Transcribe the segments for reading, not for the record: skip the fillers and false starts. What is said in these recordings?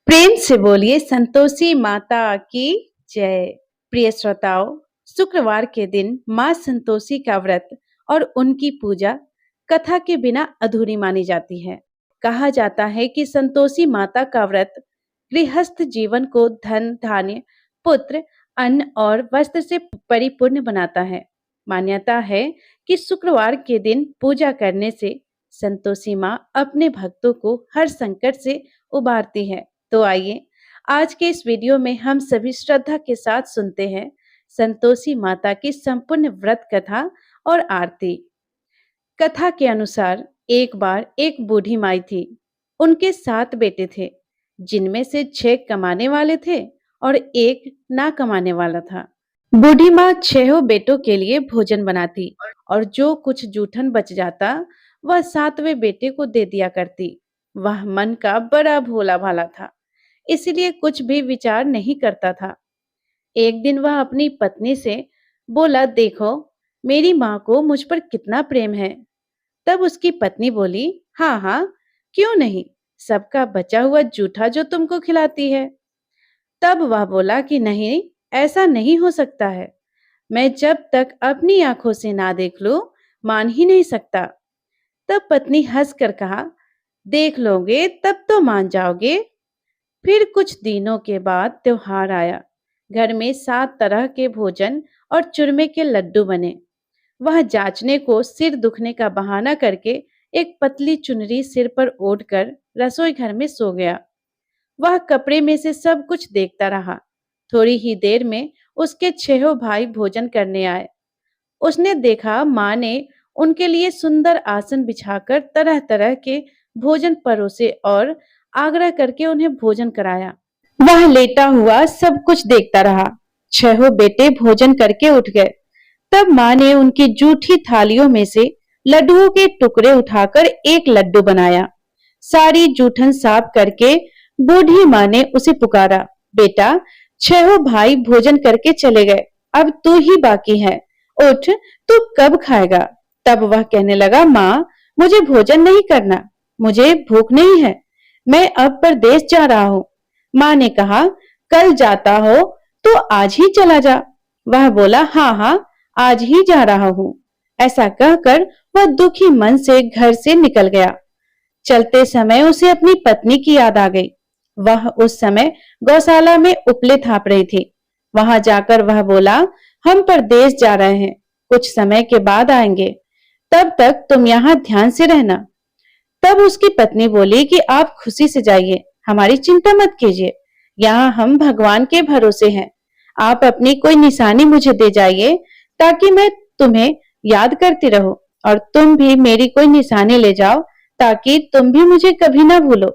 प्रेम से बोलिए संतोषी माता की जय। प्रिय श्रोताओं, शुक्रवार के दिन माँ संतोषी का व्रत और उनकी पूजा कथा के बिना अधूरी मानी जाती है। कहा जाता है कि संतोषी माता का व्रत गृहस्थ जीवन को धन धान्य पुत्र अन्न और वस्त्र से परिपूर्ण बनाता है। मान्यता है कि शुक्रवार के दिन पूजा करने से संतोषी माँ अपने भक्तों को हर संकट से उबारती है। तो आइए आज के इस वीडियो में हम सभी श्रद्धा के साथ सुनते हैं संतोषी माता की संपूर्ण व्रत कथा और आरती। कथा के अनुसार एक बार एक बूढ़ी माई थी। उनके 7 बेटे थे, जिनमें से 6 कमाने वाले थे और एक ना कमाने वाला था। बूढ़ी माँ 6 बेटों के लिए भोजन बनाती और जो कुछ जूठन बच जाता वह 7वें बेटे को दे दिया करती। वह मन का बड़ा भोला भाला था, इसलिए कुछ भी विचार नहीं करता था। एक दिन वह अपनी पत्नी से बोला, देखो मेरी माँ को मुझ पर कितना प्रेम है। तब उसकी पत्नी बोली, हाँ हाँ, क्यों नहीं, सबका बचा हुआ जूठा जो तुमको खिलाती है। तब वह बोला कि नहीं, ऐसा नहीं हो सकता है। मैं जब तक अपनी आंखों से ना देख लूं, मान ही नहीं सकता। तब पत्नी हंसकर कहा, देख लोगे तब तो मान जाओगे। फिर कुछ दिनों के बाद त्योहार आया। घर में 7 तरह के भोजन और चूरमे के लड्डू बने। वह जांचने को सिर दुखने का बहाना करके एक पतली चुनरी सिर पर ओढ़कर रसोई घर में सो गया। वह कपड़े में से सब कुछ देखता रहा। थोड़ी ही देर में उसके 6 भाई भोजन करने आए। उसने देखा माँ ने उनके लिए सुंदर आसन बिछाकर तरह तरह के भोजन परोसे और आग्रह करके उन्हें भोजन कराया। वह लेटा हुआ सब कुछ देखता रहा। 6 बेटे भोजन करके उठ गए। तब माँ ने उनकी जूठी थालियों में से लड्डुओं के टुकड़े उठाकर एक लड्डू बनाया। सारी जूठन साफ करके बूढ़ी माँ ने उसे पुकारा, बेटा 6 भाई भोजन करके चले गए, अब तू ही बाकी है, उठ, तू कब खाएगा। तब वह कहने लगा, माँ मुझे भोजन नहीं करना, मुझे भूख नहीं है, मैं अब परदेश जा रहा हूँ। माँ ने कहा, कल जाता हो तो आज ही चला जा। वह बोला, हाँ हाँ, आज ही जा रहा हूँ। ऐसा कहकर वह दुखी मन से घर से निकल गया। चलते समय उसे अपनी पत्नी की याद आ गई। वह उस समय गौशाला में उपले थाप रही थी। वहां जाकर वह बोला, हम परदेश जा रहे हैं, कुछ समय के बाद आएंगे, तब तक तुम यहाँ ध्यान से रहना। तब उसकी पत्नी बोली कि आप खुशी से जाइए, हमारी चिंता मत कीजिए, यहाँ हम भगवान के भरोसे हैं। आप अपनी कोई निशानी मुझे दे जाइए ताकि मैं तुम्हें याद करती रहूं, और तुम भी मेरी कोई निशानी ले जाओ ताकि तुम भी मुझे कभी ना भूलो।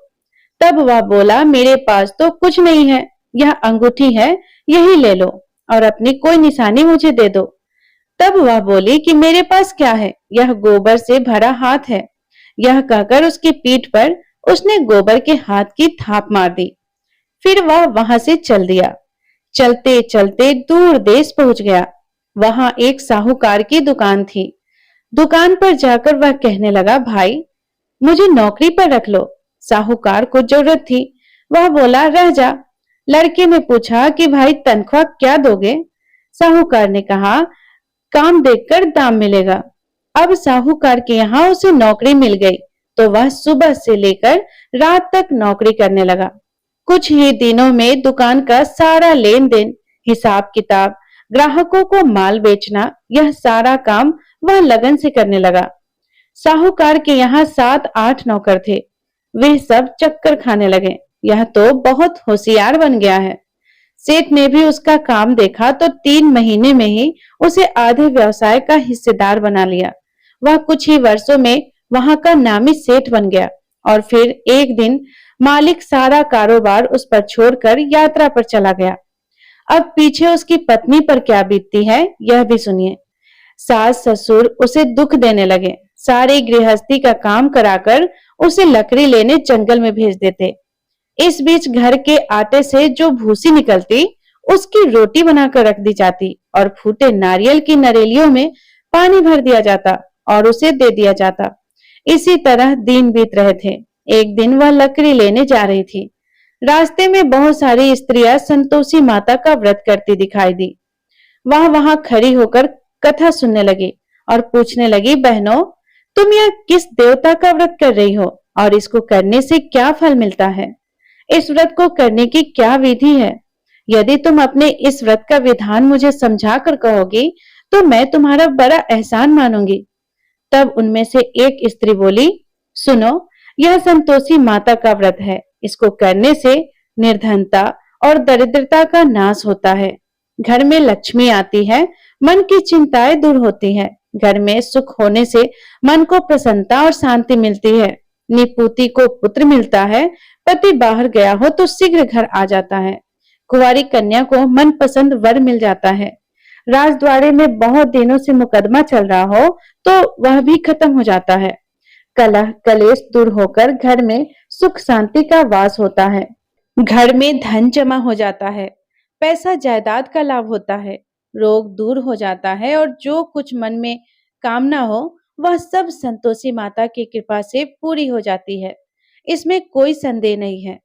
तब वह बोला, मेरे पास तो कुछ नहीं है, यह अंगूठी है, यही ले लो और अपनी कोई निशानी मुझे दे दो। तब वह बोली कि मेरे पास क्या है, यह गोबर से भरा हाथ है। यह कहकर उसकी पीठ पर उसने गोबर के हाथ की थाप मार दी। फिर वह वहां से चल दिया। चलते चलते दूर देश पहुंच गया। वहां एक साहूकार की दुकान थी। दुकान पर जाकर वह कहने लगा, भाई मुझे नौकरी पर रख लो। साहूकार को जरूरत थी। वह बोला, रह जा। लड़के ने पूछा कि भाई तनख्वाह क्या दोगे। साहूकार ने कहा, काम देखकर दाम मिलेगा। अब साहूकार के यहाँ उसे नौकरी मिल गई तो वह सुबह से लेकर रात तक नौकरी करने लगा। कुछ ही दिनों में दुकान का सारा लेन देन, हिसाब किताब, ग्राहकों को माल बेचना, यह सारा काम वह लगन से करने लगा। साहूकार के यहाँ 7-8 नौकर थे। वे सब चक्कर खाने लगे, यह तो बहुत होशियार बन गया है। सेठ ने भी उसका काम देखा तो 3 महीने में ही उसे आधे व्यवसाय का हिस्सेदार बना लिया। वह कुछ ही वर्षों में वहां का नामी सेठ बन गया। और फिर एक दिन मालिक सारा कारोबार उस पर छोड़कर यात्रा पर चला गया। अब पीछे उसकी पत्नी पर क्या बीतती है, यह भी सुनिए। सास ससुर उसे दुख देने लगे। सारी गृहस्थी का काम कराकर उसे लकड़ी लेने जंगल में भेज देते। इस बीच घर के आटे से जो भूसी निकलती, उसकी रोटी बनाकर रख दी जाती और फूटे नारियल की नरेलियों में पानी भर दिया जाता और उसे दे दिया जाता। इसी तरह दिन बीत रहे थे। एक दिन वह लकड़ी लेने जा रही थी। रास्ते में बहुत सारी स्त्रियां संतोषी माता का व्रत करती दिखाई दी। वह वहां खड़ी होकर कथा सुनने लगी और पूछने लगी, बहनों, तुम यह किस देवता का व्रत कर रही हो और इसको करने से क्या फल मिलता है? इस व्रत को करने की क्या विधि है? यदि तुम अपने इस व्रत का विधान मुझे समझा कर कहोगी तो मैं तुम्हारा बड़ा एहसान मानूंगी। तब उनमें से एक स्त्री बोली, सुनो, यह संतोषी माता का व्रत है। इसको करने से निर्धनता और दरिद्रता का नाश होता है, घर में लक्ष्मी आती है, मन की चिंताएं दूर होती है, घर में सुख होने से मन को प्रसन्नता और शांति मिलती है, निपुति को पुत्र मिलता है, पति बाहर गया हो तो शीघ्र घर आ जाता है, कुंवारी कन्या को मनपसंद वर मिल जाता है, राजद्वारे में बहुत दिनों से मुकदमा चल रहा हो तो वह भी खत्म हो जाता है, कलह कलेश दूर होकर घर में सुख शांति का वास होता है, घर में धन जमा हो जाता है, पैसा जायदाद का लाभ होता है, रोग दूर हो जाता है और जो कुछ मन में कामना हो वह सब संतोषी माता की कृपा से पूरी हो जाती है। इसमें कोई संदेह नहीं है।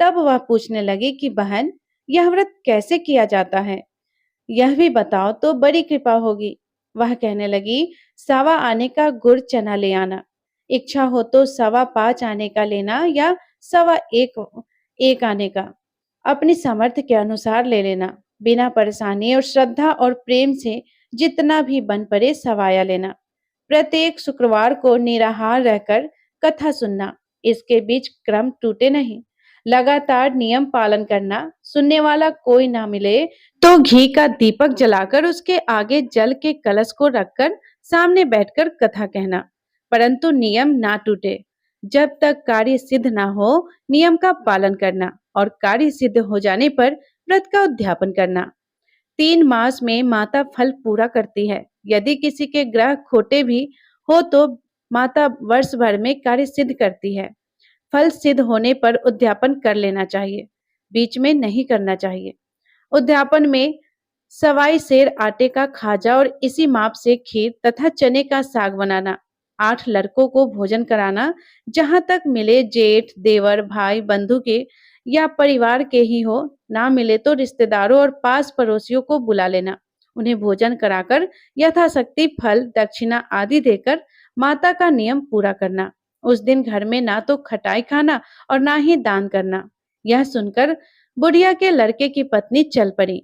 तब वह पूछने लगी कि बहन, यह व्रत कैसे किया जाता है? यह भी बताओ तो बड़ी कृपा होगी। वह कहने लगी, सवा आने का गुड़ चना ले आना, इच्छा हो तो सवा 5 आने का लेना या सवा एक आने का, अपनी सामर्थ्य के अनुसार ले लेना, बिना परेशानी और श्रद्धा और प्रेम से जितना भी बन पड़े सवाया लेना। प्रत्येक शुक्रवार को निराहार रहकर कथा सुनना, इसके बीच क्रम टूटे नहीं, लगातार नियम पालन करना, सुनने वाला कोई ना मिले तो घी का दीपक जलाकर उसके आगे जल के कलश को रखकर सामने बैठकर कथा कहना, परंतु नियम ना टूटे। जब तक कार्य सिद्ध ना हो नियम का पालन करना और कार्य सिद्ध हो जाने पर व्रत का उद्यापन करना। 3 मास में माता फल पूरा करती है। यदि किसी के ग्रह खोटे भी हो तो माता वर्ष भर में कार्य सिद्ध करती है। फल सिद्ध होने पर उद्यापन कर लेना चाहिए, बीच में नहीं करना चाहिए। उद्यापन में सवाई सेर आटे का खाजा और इसी माप से खीर तथा चने का साग बनाना, 8 लड़कों को भोजन कराना, जहां तक मिले जेठ देवर भाई बंधु के या परिवार के ही हो, ना मिले तो रिश्तेदारों और पास पड़ोसियों को बुला लेना, उन्हें भोजन कराकर यथाशक्ति फल दक्षिणा आदि देकर माता का नियम पूरा करना। उस दिन घर में ना तो खटाई खाना और ना ही दान करना। यह सुनकर बुढ़िया के लड़के की पत्नी चल पड़ी।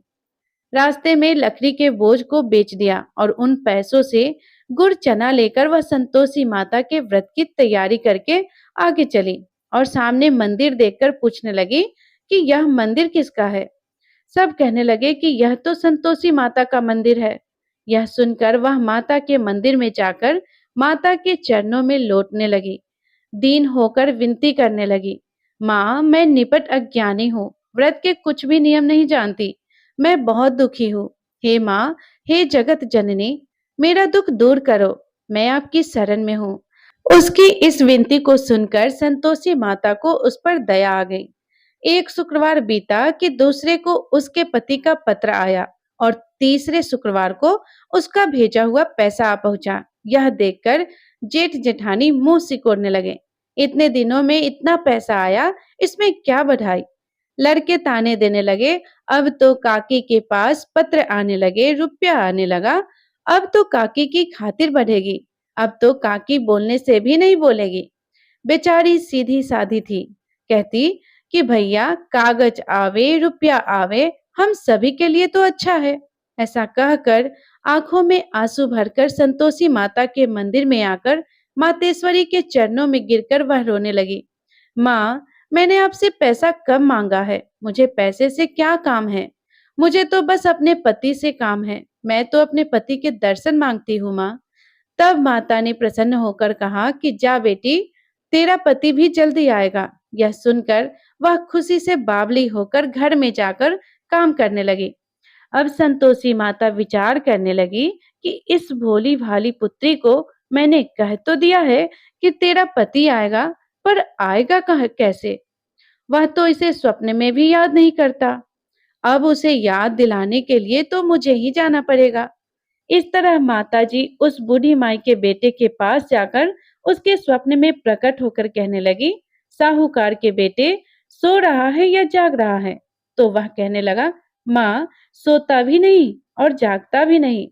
रास्ते में लकड़ी के बोझ को बेच दिया और उन पैसों से गुड़ चना लेकर वह संतोषी माता के व्रत की तैयारी करके आगे चली और सामने मंदिर देखकर पूछने लगी कि यह मंदिर किसका है? सब कहने लगे कि यह तो संतोषी माता का मंदिर है। यह सुनकर वह माता के मंदिर में जाकर माता के चरणों में लौटने लगी, दीन होकर विनती करने लगी, माँ, मैं निपट अज्ञानी हूँ, व्रत के कुछ भी नियम नहीं जानती, मैं बहुत दुखी हूँ। हे माँ, हे जगत जननी, मेरा दुख दूर करो, मैं आपकी शरण में हूँ। उसकी इस विनती को सुनकर संतोषी माता को उस पर दया आ गई। एक शुक्रवार बीता कि दूसरे को उसके पति का पत्र आया और तीसरे शुक्रवार को उसका भेजा हुआ पैसा आ पहुंचा। यह देखकर जेठ जेठानी मुंह सिकोड़ने लगे। इतने दिनों में इतना पैसा आया, इसमें क्या बधाई। लड़के ताने देने लगे, अब तो काकी के पास पत्र आने लगे, रुपया आने लगा, अब तो काकी की खातिर बढ़ेगी, अब तो काकी बोलने से भी नहीं बोलेगी। बेचारी सीधी साधी थी, कहती कि भैया कागज आवे रुपया आवे, हम सभी के लिए तो अच्छा है। ऐसा कहकर आंखों में आंसू भरकर संतोषी माता के मंदिर में आकर मातेश्वरी के चरणों में गिरकर वह रोने लगी। माँ, मैंने आपसे पैसा कब मांगा है? मुझे पैसे से क्या काम है? मुझे तो बस अपने पति से काम है। मैं तो अपने पति के दर्शन मांगती हूँ माँ। तब माता ने प्रसन्न होकर कहा कि जा बेटी, तेरा पति भी जल्दी आएगा। यह सुनकर वह खुशी से बावली होकर घर में जाकर काम करने लगी। अब संतोषी माता विचार करने लगी कि इस भोली भाली पुत्री को मैंने कह तो दिया है कि तेरा पति आएगा, पर आएगा कैसे? वह तो इसे स्वप्न में भी याद नहीं करता। अब उसे याद दिलाने के लिए तो मुझे ही जाना पड़ेगा। इस तरह माताजी उस बूढ़ी माई के बेटे के पास जाकर उसके स्वप्न में प्रकट होकर कहने लगी, साहूकार के बेटे, सो रहा है या जाग रहा है? तो वह कहने लगा, माँ, सोता भी नहीं और जागता भी नहीं,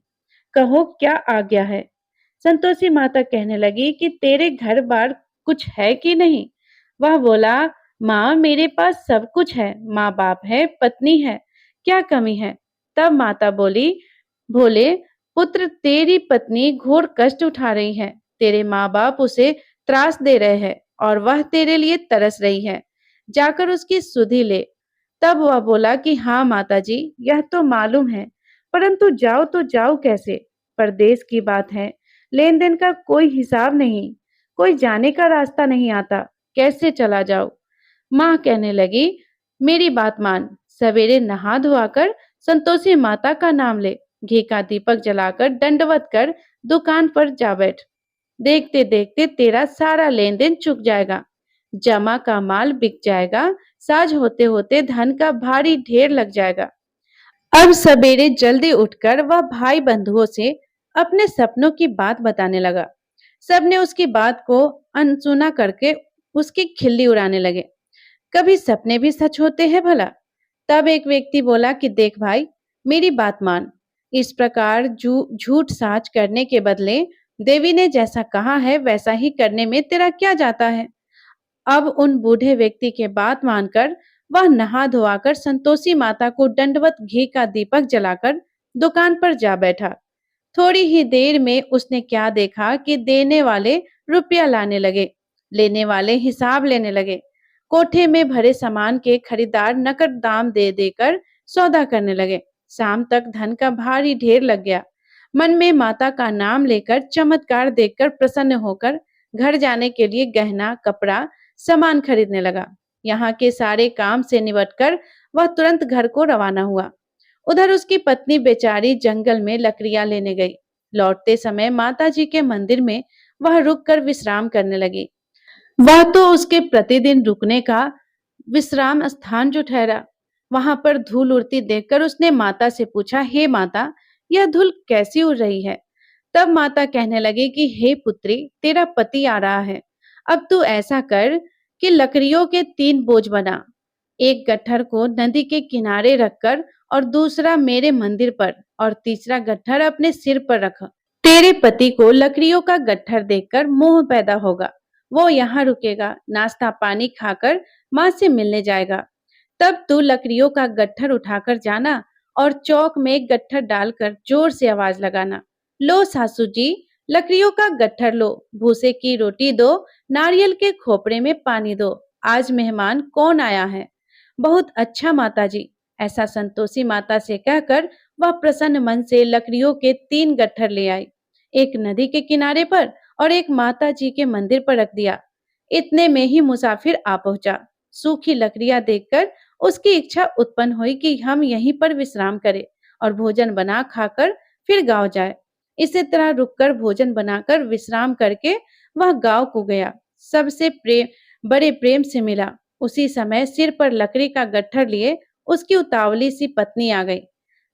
कहो क्या आज्ञा है? संतोषी माता कहने लगी कि तेरे घर बार कुछ है कि नहीं? वह बोला, माँ, मेरे पास सब कुछ है, माँ बाप है, पत्नी है, क्या कमी है? तब माता बोली, बोले, पुत्र, तेरी पत्नी घोर कष्ट उठा रही है, तेरे माँ बाप उसे त्रास दे रहे हैं और वह तेरे लिए तरस रही है, जाकर उसकी सुधि ले। तब वह बोला कि हाँ माता जी, यह तो मालूम है, परंतु जाओ तो जाओ कैसे? परदेश की बात है, लेन देन का कोई हिसाब नहीं, कोई जाने का रास्ता नहीं आता, कैसे चला जाऊं? माँ कहने लगी, मेरी बात मान, सवेरे नहा धोआकर संतोषी माता का नाम ले, घी का दीपक जलाकर दंडवत कर दुकान पर जा बैठ। देखते देखते तेरा सारा लेन देन चुक जाएगा, जमा का माल बिक जाएगा, साझ होते होते धन का भारी ढेर लग जाएगा। अब सवेरे जल्दी उठकर वह भाई बंधुओं से अपने सपनों की बात बताने लगा। सबने उसकी बात को अनसुना करके उसकी खिल्ली उड़ाने लगे। कभी सपने भी सच होते हैं भला? तब एक व्यक्ति बोला कि देख भाई, मेरी बात मान, इस प्रकार झूठ साच करने के बदले देवी ने जैसा कहा है वैसा ही करने में तेरा क्या जाता है? अब उन बूढ़े व्यक्ति के बात मानकर वह नहा धोआकर संतोषी माता को दंडवत घी का दीपक जलाकर दुकान पर जा बैठा। थोड़ी ही देर में उसने क्या देखा कि देने वाले रुपया लाने लगे, लेने वाले हिसाब लेने लगे। कोठे में भरे सामान के खरीदार नकद दाम दे देकर सौदा करने लगे। शाम तक धन का भारी ढेर लग गया। मन में माता का नाम लेकर चमत्कार देखकर प्रसन्न होकर घर जाने के लिए गहना, कपड़ा, सामान खरीदने लगा। यहाँ के सारे काम से निपटकर वह तुरंत घर को रवाना हुआ। उधर उसकी पत्नी बेचारी जंगल में लकड़ियां लेने गई। लौटते समय माता जी के मंदिर में वह रुककर विश्राम करने लगी। वह तो उसके प्रतिदिन रुकने का विश्राम स्थान जो ठहरा। वहां पर धूल उड़ती देखकर उसने माता से पूछा, हे माता, यह धूल कैसी उड़ रही है? तब माता कहने लगी कि हे पुत्री, तेरा पति आ रहा है। अब तू ऐसा कर कि लकड़ियों के 3 बोझ बना, एक गट्ठर को नदी के किनारे रखकर और दूसरा मेरे मंदिर पर और तीसरा गट्ठर अपने सिर पर रख। तेरे पति को लकड़ियों का गट्ठर देखकर मोह पैदा होगा, वो यहाँ रुकेगा, नाश्ता पानी खाकर माँ से मिलने जाएगा। तब तू लकड़ियों का गट्ठर उठाकर जाना और चौक में एक गट्ठर डालकर जोर से आवाज लगाना, लो सासू जी, लकड़ियों का गट्ठर लो, भूसे की रोटी दो, नारियल के खोपड़े में पानी दो, आज मेहमान कौन आया है? बहुत अच्छा माता जी। ऐसा संतोषी माता से कहकर वह प्रसन्न मन से लकड़ियों के 3 गट्ठर ले आई, एक नदी के किनारे पर और एक माता जी के मंदिर पर रख दिया। इतने में ही मुसाफिर आ पहुंचा। सूखी लकड़ियां देखकर उसकी इच्छा उत्पन्न हुई कि हम यहीं पर विश्राम करें और भोजन बना खाकर फिर गांव जाए। इसी तरह रुककर भोजन बनाकर विश्राम करके वह गांव को गया। सबसे बड़े प्रेम से मिला। उसी समय सिर पर लकड़ी का गट्ठर लिए उसकी उतावली सी पत्नी आ गई।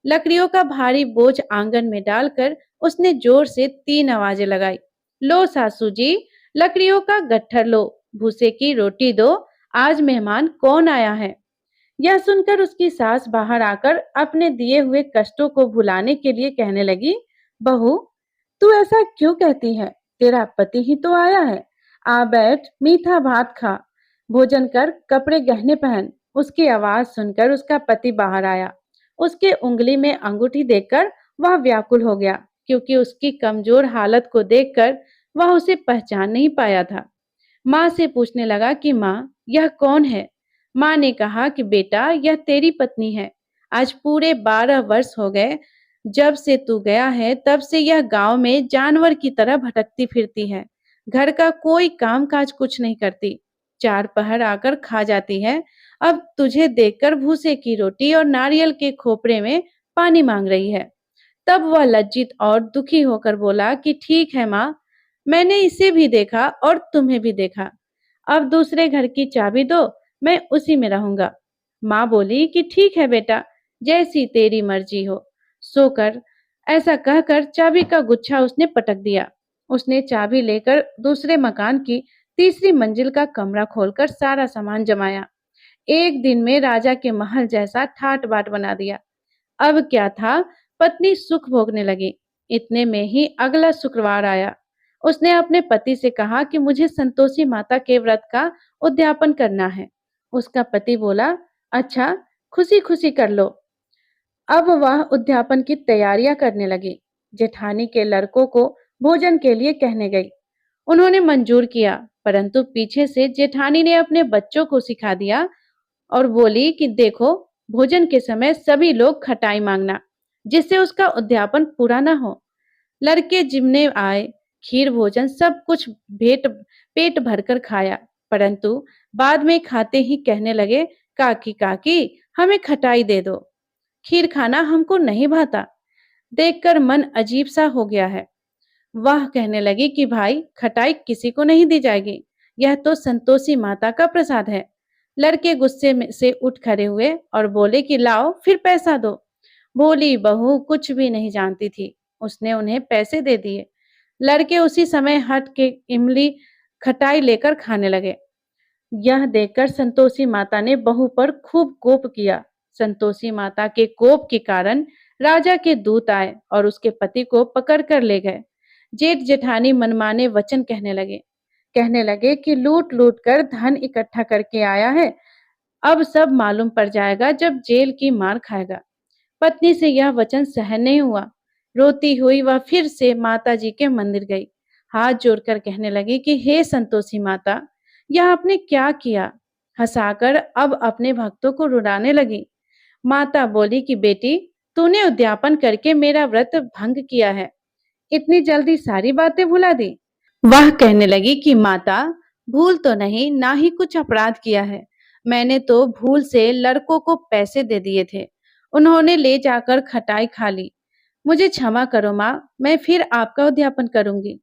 लकड़ियों का भारी बोझ आंगन में डालकर उसने जोर से 3 आवाजें लगाई, लो सासू जी, लकड़ियों का गट्ठर लो, भूसे की रोटी दो, आज मेहमान कौन आया है? यह सुनकर उसकी सास बाहर आकर अपने दिए हुए कष्टों को भुलाने के लिए कहने लगी, बहू, तू ऐसा क्यों कहती है? तेरा पति ही तो आया है। आ बैठ, मीठा भात खा, भोजन कर, कपड़े गहने पहन। उसकी आवाज सुनकर उसका पति बाहर आया। उसके उंगली में अंगूठी देखकर वह व्याकुल हो गया, क्योंकि उसकी कमजोर हालत को देखकर वह उसे पहचान नहीं पाया था। माँ से पूछने लगा कि माँ, यह कौन है? माँ ने कहा कि बेटा, यह तेरी पत्नी है। आज पूरे 12 वर्ष हो गए जब से तू गया है, तब से यह गांव में जानवर की तरह भटकती फिरती है। घर का कोई काम काज कुछ नहीं करती, 4 पहर आकर खा जाती है। अब तुझे देखकर भूसे की रोटी और नारियल के खोपड़े में पानी मांग रही है। तब वह लज्जित और दुखी होकर बोला कि ठीक है माँ, मैंने इसे भी देखा और तुम्हें भी देखा। अब दूसरे घर की चाबी दो, मैं उसी में रहूंगा। माँ बोली कि ठीक है बेटा, जैसी तेरी मर्जी हो, सो कर। ऐसा कहकर चाबी का गुच्छा उसने पटक दिया। उसने चाबी लेकर दूसरे मकान की तीसरी मंजिल का कमरा खोलकर सारा सामान जमाया। एक दिन में राजा के महल जैसा ठाट बाट बना दिया। अब क्या था, पत्नी सुख भोगने लगी। इतने में ही अगला शुक्रवार आया। उसने अपने पति से कहा कि मुझे संतोषी माता के व्रत का उद्यापन करना है। उसका पति बोला, अच्छा, खुशी खुशी कर लो। अब वह उद्यापन की तैयारियां करने लगी। जेठानी के लड़कों को भोजन के लिए कहने गई। उन्होंने मंजूर किया, परंतु पीछे से जेठानी ने अपने बच्चों को सिखा दिया और बोली कि देखो, भोजन के समय सभी लोग खटाई मांगना, जिससे उसका उद्यापन पूरा ना हो। लड़के जिमने आए, खीर भोजन सब कुछ भेंट पेट भरकर खाया, परंतु बाद में खाते ही कहने लगे, काकी काकी, हमें खटाई दे दो, खीर खाना हमको नहीं भाता। देखकर मन अजीब सा हो गया है। वह कहने लगी कि भाई, खटाई किसी को नहीं दी जाएगी, यह तो संतोषी माता का प्रसाद है। लड़के गुस्से में से उठ खड़े हुए और बोले कि लाओ फिर पैसा दो। भोली बहू कुछ भी नहीं जानती थी, उसने उन्हें पैसे दे दिए। लड़के उसी समय हट के इमली खटाई लेकर खाने लगे। यह देखकर संतोषी माता ने बहू पर खूब कोप किया। संतोषी माता के कोप के कारण राजा के दूत आए और उसके पति को पकड़ कर ले गए। जेठ जेठानी मनमाने वचन कहने लगे कि लूट लूट कर धन इकट्ठा करके आया है, अब सब मालूम पड़ जाएगा जब जेल की मार खाएगा। पत्नी से यह वचन सहन नहीं हुआ। रोती हुई वह फिर से माता जी के मंदिर गई। हाथ जोड़कर कहने लगी कि हे संतोषी माता, यह आपने क्या किया। हंसाकर अब अपने भक्तों को रुलाने लगी। माता बोली कि बेटी, तूने उद्यापन करके मेरा व्रत भंग किया है, इतनी जल्दी सारी बातें भुला दी। वह कहने लगी कि माता, भूल तो नहीं, ना ही कुछ अपराध किया है। मैंने तो भूल से लड़कों को पैसे दे दिए थे, उन्होंने ले जाकर खटाई खा ली। मुझे क्षमा करो माँ, मैं फिर आपका उद्यापन करूंगी।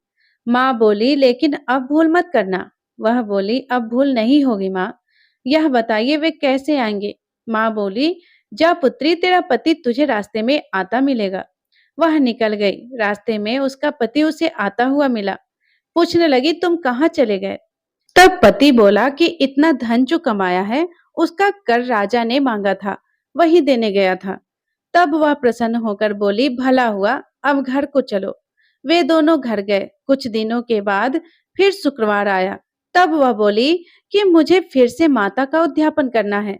माँ बोली, लेकिन अब भूल मत करना। वह बोली, अब भूल नहीं होगी माँ। यह बताइए वे कैसे आएंगे। माँ बोली, जा पुत्री, तेरा पति तुझे रास्ते में आता मिलेगा। वह निकल गई। रास्ते में उसका पति उसे आता हुआ मिला। पूछने लगी, तुम कहाँ चले गए। तब पति बोला कि इतना धन जो कमाया है, उसका कर राजा ने मांगा था, वही देने गया था। तब वह प्रसन्न होकर बोली, भला हुआ, अब घर को चलो। वे दोनों घर गए। कुछ दिनों के बाद फिर शुक्रवार आया। तब वह बोली कि मुझे फिर से माता का उद्यापन करना है।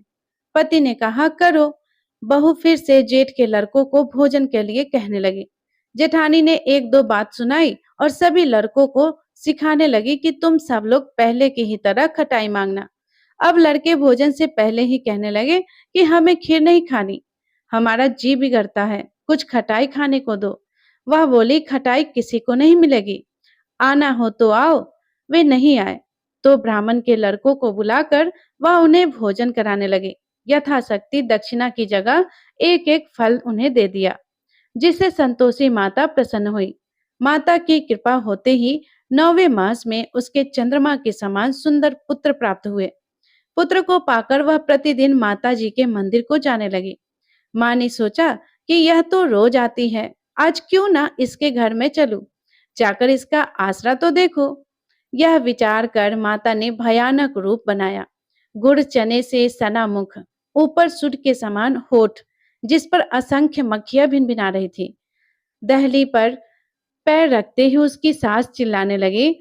पति ने कहा, करो। बहू फिर से जेठ के लड़कों को भोजन के लिए कहने लगी। जेठानी ने एक दो बात सुनाई और सभी लड़कों को सिखाने लगी कि तुम सब लोग पहले की ही तरह खटाई मांगना। अब लड़के भोजन से पहले ही कहने लगे कि हमें खीर नहीं खानी, हमारा जी बिगड़ता है, कुछ खटाई खाने को दो। वह बोली, खटाई किसी को नहीं मिलेगी, आना हो तो आओ। वे नहीं आए तो ब्राह्मण के लड़कों को बुलाकर वह उन्हें भोजन कराने लगे। यथाशक्ति दक्षिणा की जगह एक एक फल उन्हें दे दिया, जिससे संतोषी माता प्रसन्न हुई। माता की कृपा होते ही 9वें मास में उसके चंद्रमा के समान सुंदर पुत्र प्राप्त हुए। पुत्र को पाकर वह प्रतिदिन माता जी के मंदिर को जाने लगी। माँ ने सोचा कि यह तो रोज आती है, आज क्यों ना इसके घर में चलूं, जाकर इसका आसरा तो देखो। यह विचार कर माता ने भयानक रूप बनाया। गुड़ चने से सना मुख, ऊपर सुट के समान होठ, जिस पर असंख्य मक्खियां भिनभिना रही थी। दहली पर पैर रखते ही उसकी सास चिल्लाने लगी,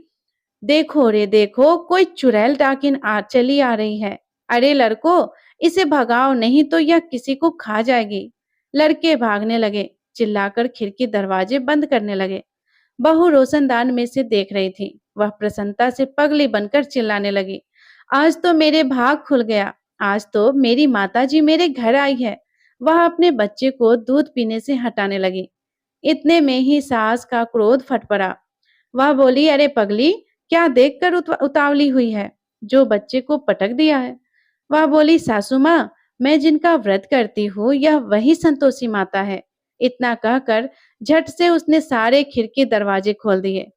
देखो रे देखो, कोई चुड़ैल डाकिन चली आ रही है। अरे लड़को, इसे भगाओ, नहीं तो यह किसी को खा जाएगी। लड़के भागने लगे, चिल्लाकर खिड़की दरवाजे बंद करने लगे। बहू रोशनदान में से देख रही थी। वह प्रसन्नता से पगली बनकर चिल्लाने लगी, आज तो मेरे भाग खुल गया, आज तो मेरी माताजी मेरे घर आई है। वह अपने बच्चे को दूध पीने से हटाने लगी। इतने में ही सास का क्रोध फट पड़ा। वह बोली, अरे पगली, क्या देखकर उतावली हुई है, जो बच्चे को पटक दिया है। वह बोली, सासू माँ, मैं जिनका व्रत करती हूँ, यह वही संतोषी माता है। इतना कहकर झट से उसने सारे खिड़की दरवाजे खोल दिए।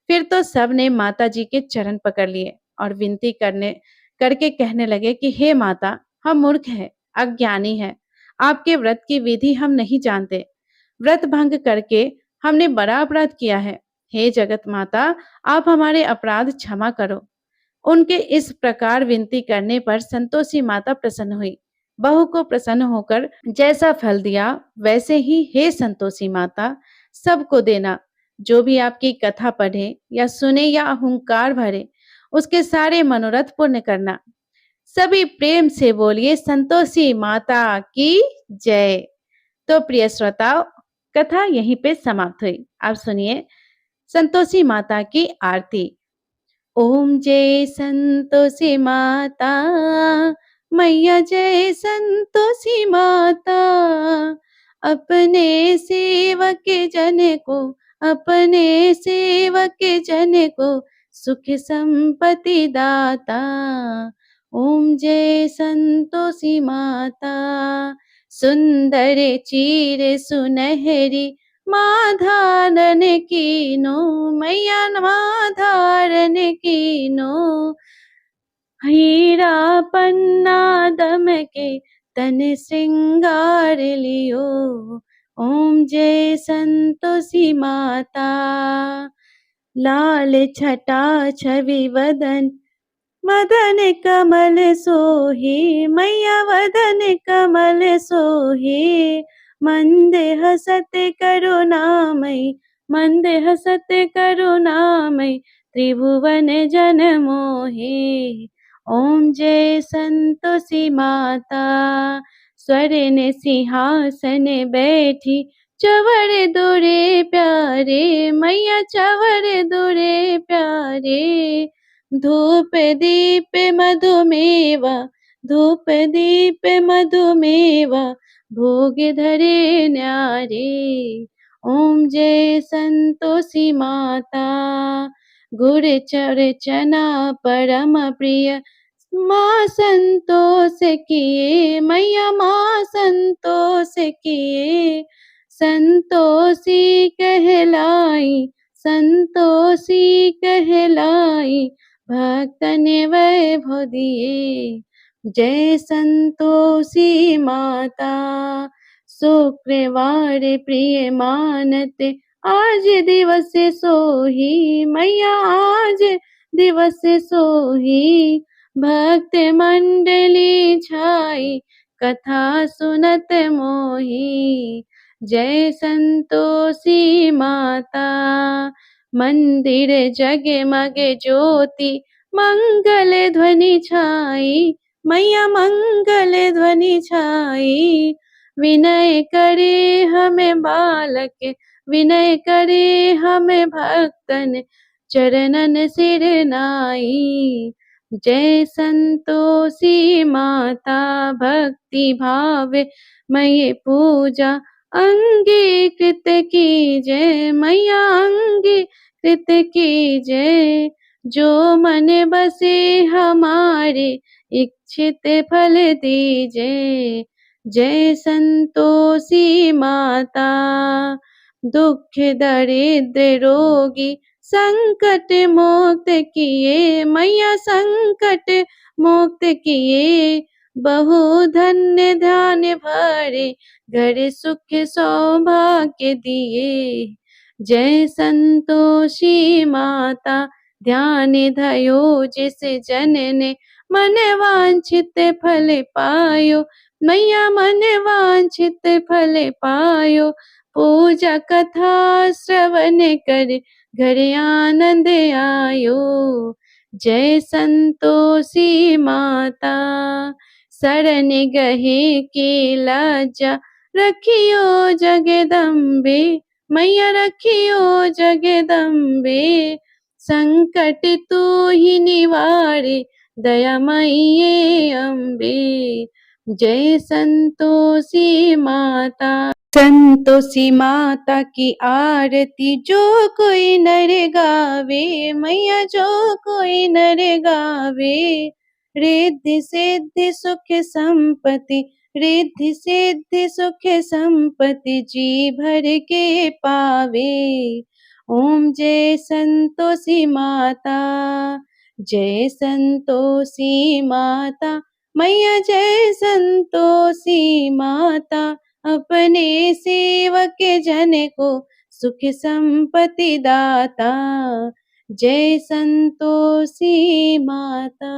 फिर तो सब ने माता जी के चरण पकड़ लिए और विनती करके कहने लगे कि हे माता, हम मूर्ख हैं, अज्ञानी हैं, आपके व्रत की विधि हम नहीं जानते। व्रत भंग करके हमने बड़ा अपराध किया है। हे जगत माता, आप हमारे अपराध क्षमा करो। उनके इस प्रकार विनती करने पर संतोषी माता प्रसन्न हुई। बहू को प्रसन्न होकर जैसा फल दिया वैसे ही हे संतोषी माता सबको देना। जो भी आपकी कथा पढ़े या सुने या अहंकार भरे उसके सारे मनोरथ पूर्ण करना। सभी प्रेम से बोलिए संतोषी माता की जय। तो प्रिय श्रोताओ, कथा यहीं पे समाप्त हुई। आप सुनिए संतोषी माता की आरती। ओम जय संतोषी माता, मैया जय संतोषी माता। अपने सेवक जन को, अपने सेवक जन को सुख संपत्ति दाता। ओम जय संतोषी माता। सुंदर चीर सुनहरी माँ धारण कीनो, मैया माँ धारण कीनो। हीरा पन्ना दम के तन श्रृंगार लियो। ओम जय संतोषी माता। लाल छटा छवि वदन, मदन कमल सोही, मैया वदन कमल सोही। मंद हसत करुणामयी, मंद हसत करुणामयी, त्रिभुवन जन मोही। ओम जय संतोषी माता। स्वर्ण सिंहासन बैठी, चवर दुरे प्यारे, मैया चवर दुरे प्यारे। धूप दीप मधुमेवा, धूप दीप मधुमेवा, भोग धरे न्यारे। ओम जय संतोषी माता। गुड़ चरचना परम प्रिय, माँ संतोष किए, मैया माँ संतोष किए। संतोषी कहलाई, संतोषी कहलाई, भक्तन वैभव दिए। जय संतोषी माता। शुक्रवार प्रिय मानत, आज दिवस सोही, मैया आज दिवस सोही। भक्त मंडली छाई, कथा सुनत मोही। जय संतोषी माता। मंदिर जगमग ज्योति, मंगल ध्वनि छाई, मैया मंगल ध्वनि छाई। विनय करे हमें बालक, विनय करे हमें भक्तन, चरणन सिर नाई। जय संतोषी माता। भक्ति भाव मय पूजा, अंगीकृत की जय, मैया अंगीकृत की जय। जो मन बसे हमारे, इच्छित फल दीजे। जय संतोषी माता। दुख दरिद्र रोगी, संकट मुक्त किए, मैया संकट मुक्त किए। बहु धन्य ध्यान भरे, घर सुख सौभाग्य दिए। जय संतोषी माता। ध्यान धयो जिस जन ने, मन वांछित फल पायो, मैया मन वांछित फल पायो। पूजा कथा श्रवण कर, घर आनंद आयो। जय संतोषी माता। शरण गहे की लज्जा, रखियो जगदम्बे, मैया रखियो जगदम्बे। संकट तू ही निवारे, दयामयी अम्बे। जय संतोषी माता। संतोषी माता की आरती जो कोई नर गावे, मैया जो कोई नर गावे। रिद्धि सिद्धि सुख संपत्ति, रिद्धि सिद्धि सुख संपत्ति, जी भर के पावे। ओम जय संतोषी माता। जय संतोषी माता, मैया जय संतोषी माता। अपने सेवक जन को सुख संपत्ति दाता। जय संतोषी माता।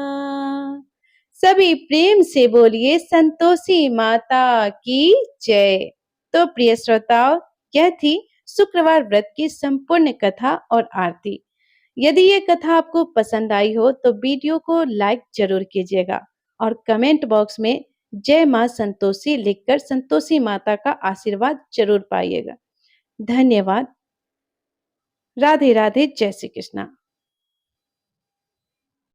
सभी प्रेम से बोलिए संतोषी माता की जय। तो प्रिय श्रोताओं, यह थी शुक्रवार व्रत की संपूर्ण कथा और आरती। यदि ये कथा आपको पसंद आई हो तो वीडियो को लाइक जरूर कीजिएगा और कमेंट बॉक्स में जय मां संतोषी लिखकर संतोषी माता का आशीर्वाद जरूर पाइएगा। धन्यवाद। राधे राधे। जय श्री कृष्णा।